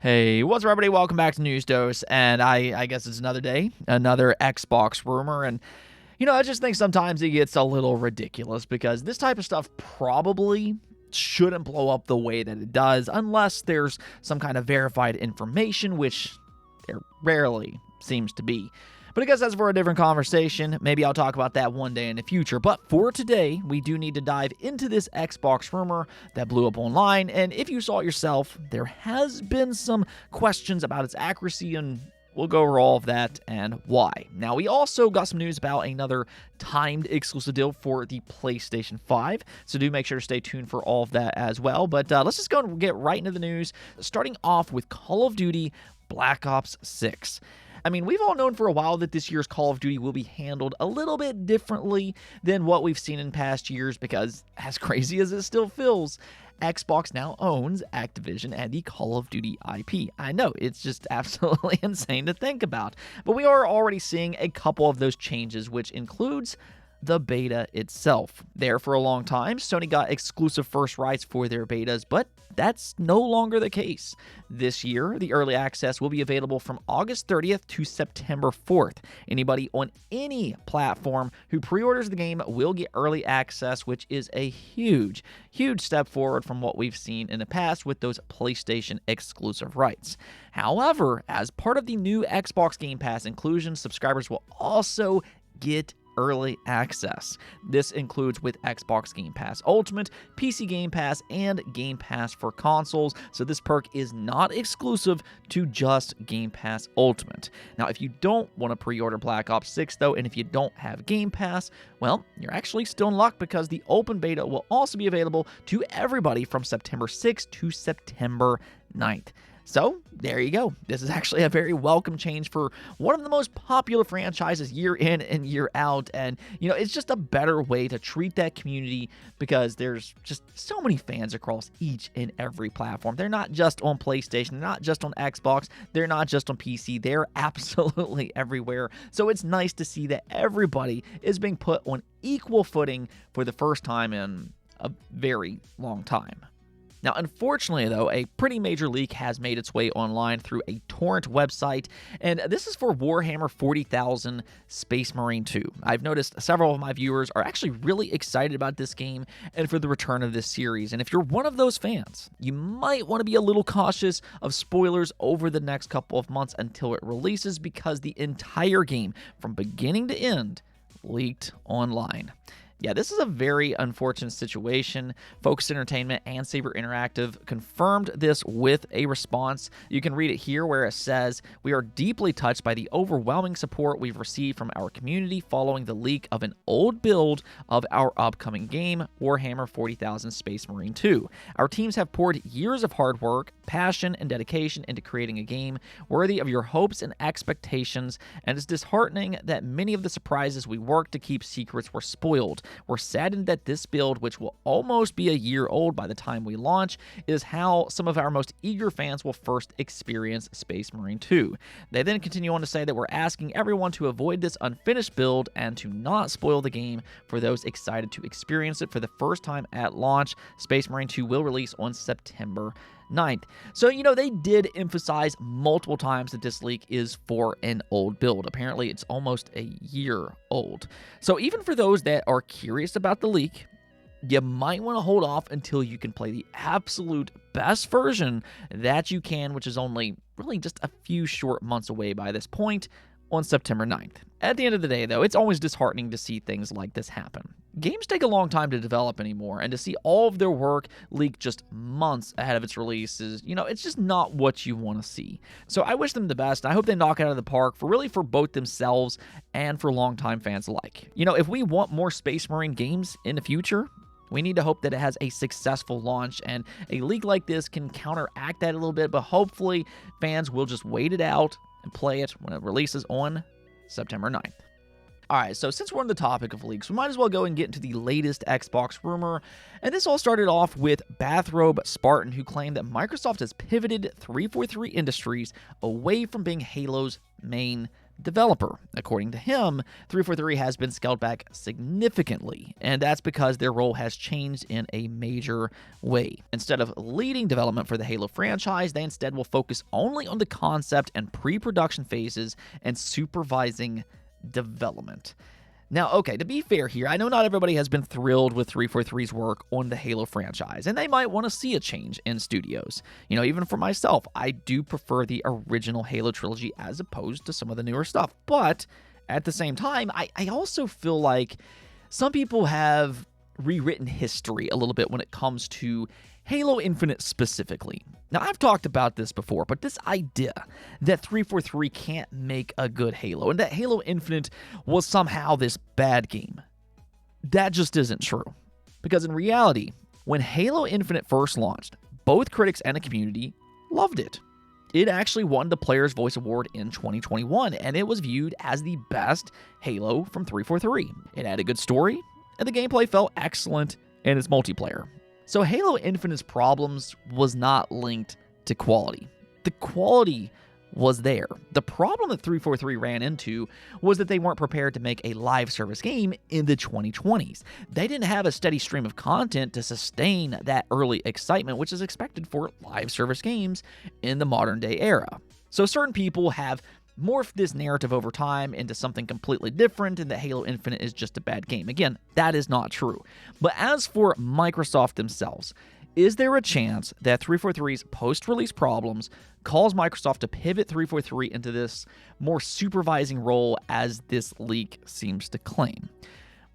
Hey, what's up, everybody? Welcome back to News Dose, and I guess it's another day, another Xbox rumor, and I just think sometimes it gets a little ridiculous because this type of stuff probably shouldn't blow up the way that it does unless there's some kind of verified information, which there rarely seems to be. But I guess that's for a different conversation. Maybe I'll talk about that one day in the future. But for today, we do need to dive into this Xbox rumor that blew up online. And if you saw it yourself, there has been some questions about its accuracy, and we'll go over all of that and why. Now, we also got some news about another timed exclusive deal for the PlayStation 5, so do make sure to stay tuned for all of that as well. But let's just go and get right into the news, starting off with Call of Duty Black Ops 6. I mean, we've all known for a while that this year's Call of Duty will be handled a little bit differently than what we've seen in past years because, as crazy as it still feels, Xbox now owns Activision and the Call of Duty IP. I know, it's just absolutely insane to think about. But we are already seeing a couple of those changes, which includes the beta itself. There for a long time, Sony got exclusive first rights for their betas, but that's no longer the case. This year, the early access will be available from August 30th to September 4th. Anybody on any platform who pre-orders the game will get early access, which is a huge step forward from what we've seen in the past with those PlayStation exclusive rights. However, as part of the new Xbox Game Pass inclusion, subscribers will also get early access. This includes with Xbox Game Pass Ultimate, PC Game Pass, and Game Pass for consoles, so this perk is not exclusive to just Game Pass Ultimate. Now, if you don't want to pre-order Black Ops 6 though, and if you don't have Game Pass, well, you're actually still in luck because the open beta will also be available to everybody from September 6th to September 9th. So, there you go. This is actually a very welcome change for one of the most popular franchises year in and year out. And, it's just a better way to treat that community because there's just so many fans across each and every platform. They're not just on PlayStation, they're not just on Xbox, they're not just on PC, they're absolutely everywhere. So it's nice to see that everybody is being put on equal footing for the first time in a very long time. Now, unfortunately, though, a pretty major leak has made its way online through a torrent website, and this is for Warhammer 40,000 Space Marine 2. I've noticed several of my viewers are actually really excited about this game and for the return of this series, and if you're one of those fans, you might want to be a little cautious of spoilers over the next couple of months until it releases because the entire game, from beginning to end, leaked online. Yeah, this is a very unfortunate situation. Focus Entertainment and Saber Interactive confirmed this with a response. You can read it here where it says, "We are deeply touched by the overwhelming support we've received from our community following the leak of an old build of our upcoming game, Warhammer 40,000 Space Marine 2. Our teams have poured years of hard work, passion, and dedication into creating a game worthy of your hopes and expectations, and it's disheartening that many of the surprises we worked to keep secrets were spoiled. We're saddened that this build, which will almost be a year old by the time we launch, is how some of our most eager fans will first experience Space Marine 2. They then continue on to say that we're asking everyone to avoid this unfinished build and to not spoil the game for those excited to experience it for the first time at launch. Space Marine 2 will release on September 9th. So, they did emphasize multiple times that this leak is for an old build. Apparently, it's almost a year old. So, even for those that are curious about the leak, you might want to hold off until you can play the absolute best version that you can, which is only really just a few short months away by this point, on September 9th. At the end of the day, though, it's always disheartening to see things like this happen. Games take a long time to develop anymore, and to see all of their work leak just months ahead of its release is, it's just not what you want to see. So I wish them the best. I hope they knock it out of the park for both themselves and for longtime fans alike. If we want more Space Marine games in the future, we need to hope that it has a successful launch, and a leak like this can counteract that a little bit, but hopefully fans will just wait it out and play it when it releases on September 9th. Alright, so since we're on the topic of leaks, we might as well go and get into the latest Xbox rumor, and this all started off with Bathrobe Spartan, who claimed that Microsoft has pivoted 343 Industries away from being Halo's main developer. According to him, 343 has been scaled back significantly, and that's because their role has changed in a major way. Instead of leading development for the Halo franchise, they instead will focus only on the concept and pre-production phases and supervising development. Now, okay, to be fair here, I know not everybody has been thrilled with 343's work on the Halo franchise, and they might want to see a change in studios. Even for myself, I do prefer the original Halo trilogy as opposed to some of the newer stuff. But at the same time, I also feel like some people have rewritten history a little bit when it comes to Halo Infinite specifically. Now, I've talked about this before, but this idea that 343 can't make a good Halo and that Halo Infinite was somehow this bad game, that just isn't true. Because in reality, when Halo Infinite first launched, both critics and the community loved it. It actually won the Player's Voice Award in 2021, and it was viewed as the best Halo from 343. It had a good story, and the gameplay felt excellent in its multiplayer. So Halo Infinite's problems was not linked to quality. The quality was there. The problem that 343 ran into was that they weren't prepared to make a live service game in the 2020s. They didn't have a steady stream of content to sustain that early excitement, which is expected for live service games in the modern day era. So certain people have morph this narrative over time into something completely different and that Halo Infinite is just a bad game. Again, that is not true. But as for Microsoft themselves, is there a chance that 343's post-release problems cause Microsoft to pivot 343 into this more supervising role as this leak seems to claim?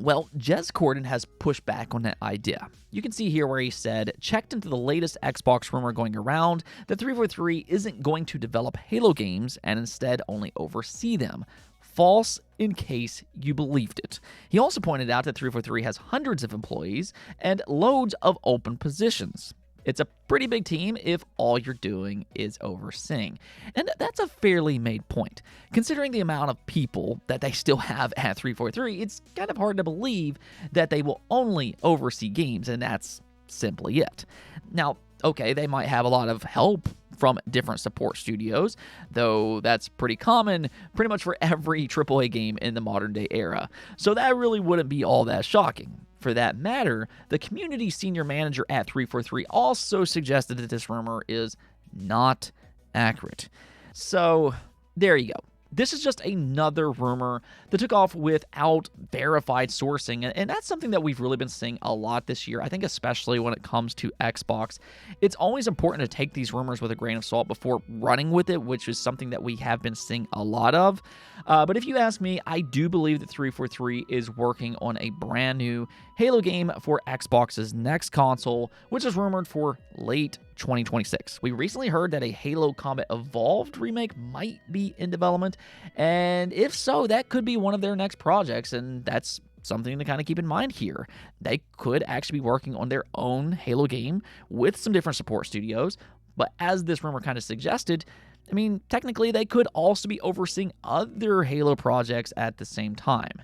Well, Jez Corden has pushed back on that idea. You can see here where he said, checked into the latest Xbox rumor going around, that 343 isn't going to develop Halo games and instead only oversee them. False in case you believed it. He also pointed out that 343 has hundreds of employees and loads of open positions. It's a pretty big team if all you're doing is overseeing. And that's a fairly made point. Considering the amount of people that they still have at 343, it's kind of hard to believe that they will only oversee games, and that's simply it. Now, okay, they might have a lot of help from different support studios, though that's pretty common pretty much for every AAA game in the modern day era. So that really wouldn't be all that shocking. For that matter, the community senior manager at 343 also suggested that this rumor is not accurate. So there you go. This is just another rumor that took off without verified sourcing, and that's something that we've really been seeing a lot this year. I think especially when it comes to Xbox, it's always important to take these rumors with a grain of salt before running with it, which is something that we have been seeing a lot of. But if you ask me, I do believe that 343 is working on a brand new Halo game for Xbox's next console, which is rumored for late 2026. We recently heard that a Halo Combat Evolved remake might be in development, and if so, that could be one of their next projects, and that's something to kind of keep in mind here. They could actually be working on their own Halo game with some different support studios, but as this rumor kind of suggested, I mean, technically they could also be overseeing other Halo projects at the same time.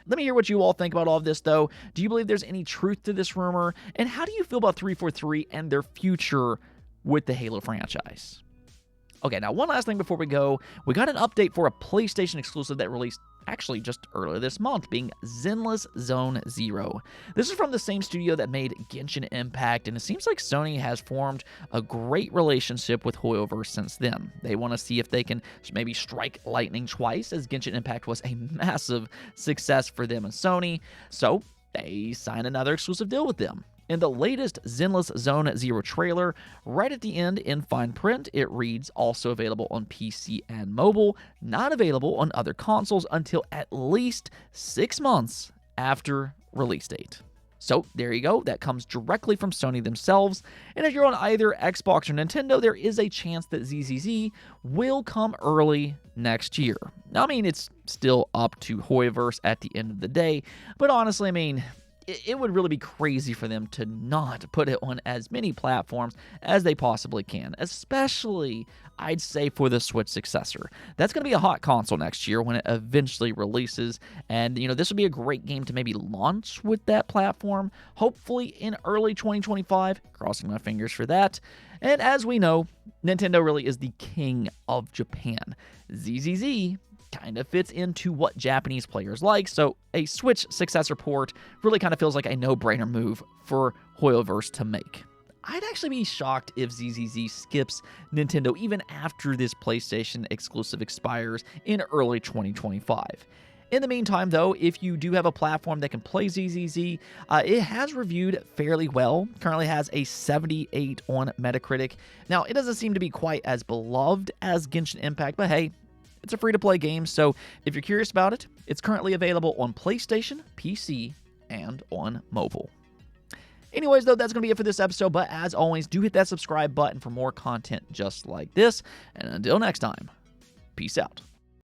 Let me hear what you all think about all of this, though. Do you believe there's any truth to this rumor? And how do you feel about 343 and their future with the Halo franchise? Okay, now one last thing before we go. We got an update for a PlayStation exclusive that released actually just earlier this month, being Zenless Zone Zero. This is from the same studio that made Genshin Impact, and it seems like Sony has formed a great relationship with Hoyoverse since then. They want to see if they can maybe strike lightning twice, as Genshin Impact was a massive success for them and Sony, so they signed another exclusive deal with them. In the latest Zenless Zone Zero trailer, right at the end in fine print, it reads, also available on PC and mobile, not available on other consoles until at least 6 months after release date. So there you go, that comes directly from Sony themselves, and if you're on either Xbox or Nintendo, there is a chance that ZZZ will come early next year. Now, I mean, it's still up to Hoyoverse at the end of the day, but honestly, I mean, it would really be crazy for them to not put it on as many platforms as they possibly can, especially, I'd say, for the Switch successor. That's going to be a hot console next year when it eventually releases, and, this would be a great game to maybe launch with that platform, hopefully in early 2025, crossing my fingers for that. And as we know, Nintendo really is the king of Japan. ZZZ kind of fits into what Japanese players like, so a Switch successor port really kind of feels like a no-brainer move for Hoyoverse to make. I'd actually be shocked if ZZZ skips Nintendo even after this PlayStation exclusive expires in early 2025. In the meantime, though, if you do have a platform that can play ZZZ, it has reviewed fairly well. Currently has a 78 on Metacritic. Now, it doesn't seem to be quite as beloved as Genshin Impact, but hey, it's a free-to-play game, so if you're curious about it, it's currently available on PlayStation, PC, and on mobile. Anyways, though, that's going to be it for this episode, but as always, do hit that subscribe button for more content just like this, and until next time, peace out.